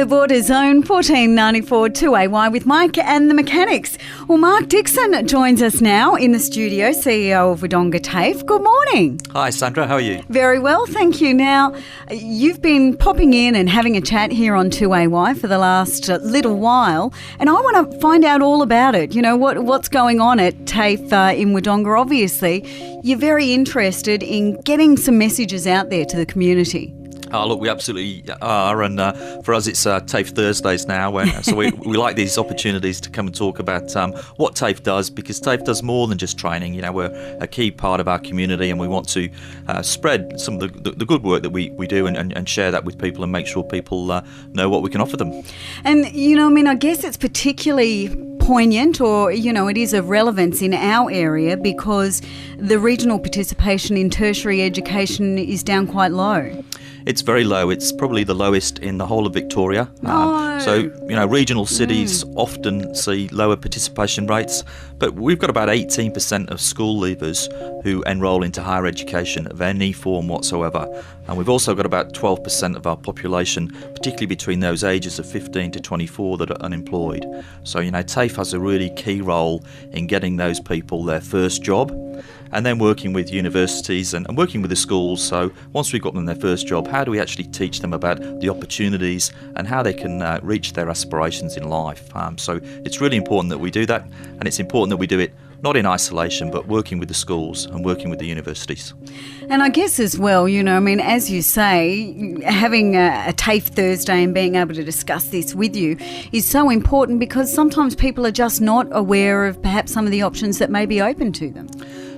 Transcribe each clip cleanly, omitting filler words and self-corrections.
The Border Zone 1494 2AY with Mike and the mechanics. Well, Mark Dixon joins us now in the studio, CEO of Wodonga TAFE. Good morning. Hi Sandra, how are you? Very well, thank you. Now, you've been popping in and having a chat here on 2AY for the last little while, and I want to find out all about it. You know, what's going on at TAFE in Wodonga. Obviously, you're very interested in getting some messages out there to the community. Oh, look, we absolutely are, and for us it's TAFE Thursdays now, so we like these opportunities to come and talk about what TAFE does, because TAFE does more than just training. You know, we're a key part of our community, and we want to spread some of the good work that we do and share that with people and make sure people know what we can offer them. And, you know, I mean, I guess it's particularly poignant, or, you know, it is of relevance in our area because the regional participation in tertiary education is down quite low. It's very low. It's probably the lowest in the whole of Victoria. So, you know, regional cities often see lower participation rates, but we've got about 18% of school leavers who enrol into higher education of any form whatsoever. And we've also got about 12% of our population, particularly between those ages of 15 to 24, that are unemployed. So, you know, TAFE has a really key role in getting those people their first job, and then working with universities and working with the schools. So once we've got them their first job, how do we actually teach them about the opportunities and how they can reach their aspirations in life? So it's really important that we do that, and it's important that we do it not in isolation, but working with the schools and working with the universities. And I guess as well, you know, I mean, as you say, having a TAFE Thursday and being able to discuss this with you is so important, because sometimes people are just not aware of perhaps some of the options that may be open to them.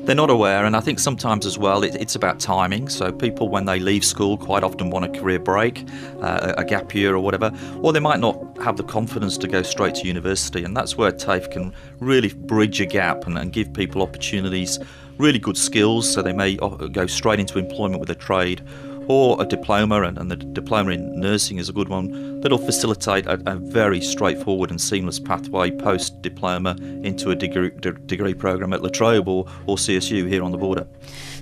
They're not aware, and I think sometimes as well it's about timing. So people, when they leave school, quite often want a career break, a gap year or whatever, or they might not have the confidence to go straight to university, and that's where TAFE can really bridge a gap and give people opportunities, really good skills, so they may go straight into employment with a trade or a diploma, and the diploma in nursing is a good one that'll facilitate a very straightforward and seamless pathway post-diploma into a degree program at La Trobe or CSU here on the border.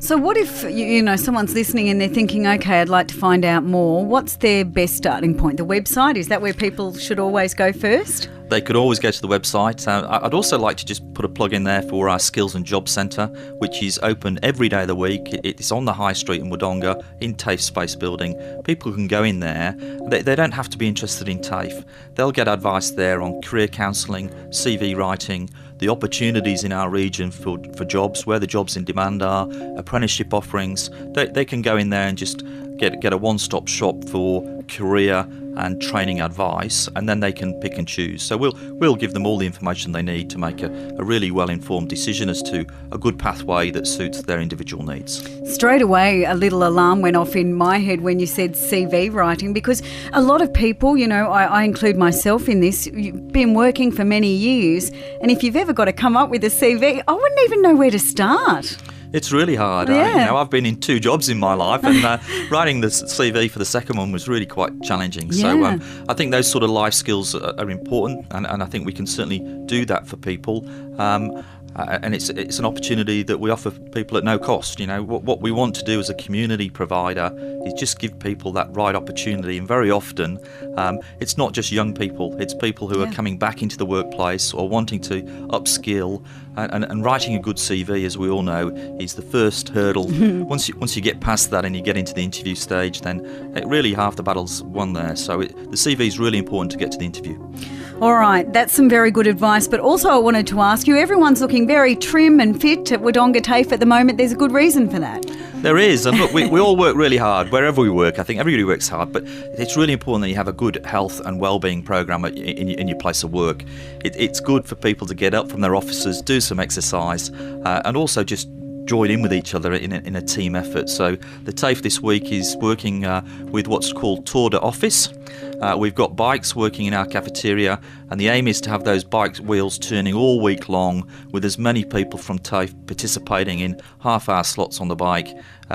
So what if, you know, someone's listening and they're thinking, okay, I'd like to find out more. What's their best starting point? The website, is that where people should always go first? They could always go to the website. I'd also like to just put a plug in there for our Skills and Job Centre, which is open every day of the week. It's on the High Street in Wodonga, in TAFE Space Building. People can go in there. They don't have to be interested in TAFE. They'll get advice there on career counselling, CV writing, the opportunities in our region for jobs, where the jobs in demand are, apprenticeship offerings. They can go in there and just get a one-stop shop for career and training advice, and then they can pick and choose. So we'll give them all the information they need to make a really well-informed decision as to a good pathway that suits their individual needs. Straight away, a little alarm went off in my head when you said CV writing, because a lot of people, you know, I include myself in this, you've been working for many years, and if you've ever got to come up with a CV, I wouldn't even know where to start. It's really hard. Yeah. I've been in 2 jobs in my life, and writing the CV for the second one was really quite challenging. Yeah. So I think those sort of life skills are important, and I think we can certainly do that for people. And it's an opportunity that we offer people at no cost. You know, what we want to do as a community provider is just give people that right opportunity, and very often it's not just young people, it's people who are coming back into the workplace or wanting to upskill, and writing a good CV, as we all know, is the first hurdle. Once you get past that and you get into the interview stage, then really half the battle's won there. So the CV is really important to get to the interview. All right, that's some very good advice, but also I wanted to ask you, everyone's looking very trim and fit at Wodonga TAFE at the moment. There's a good reason for that. There is, and look, we all work really hard wherever we work. I think everybody works hard, but it's really important that you have a good health and wellbeing program in your place of work. It's good for people to get up from their offices, do some exercise, and also just join in with each other in a team effort. So the TAFE this week is working with what's called Tour de Office. We've got bikes working in our cafeteria, and the aim is to have those bike wheels turning all week long, with as many people from TAFE participating in half-hour slots on the bike,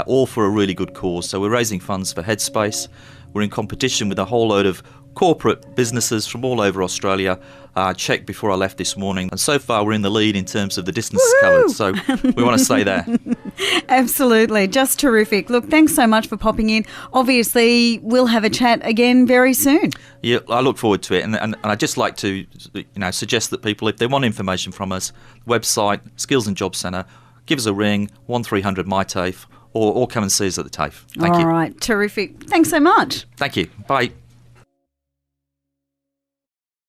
all for a really good cause. So we're raising funds for Headspace. We're in competition with a whole load of corporate businesses from all over Australia. Checked before I left this morning, and so far we're in the lead in terms of the distances covered, so we want to stay there. Absolutely, just terrific. Look, thanks so much for popping in. Obviously, we'll have a chat again very soon. Yeah, I look forward to it, and I'd just like to suggest that people, if they want information from us, website, Skills and Job Centre, give us a ring, 1300 MyTAFE, or come and see us at the TAFE. Thank you. All right, terrific. Thanks so much. Thank you. Bye.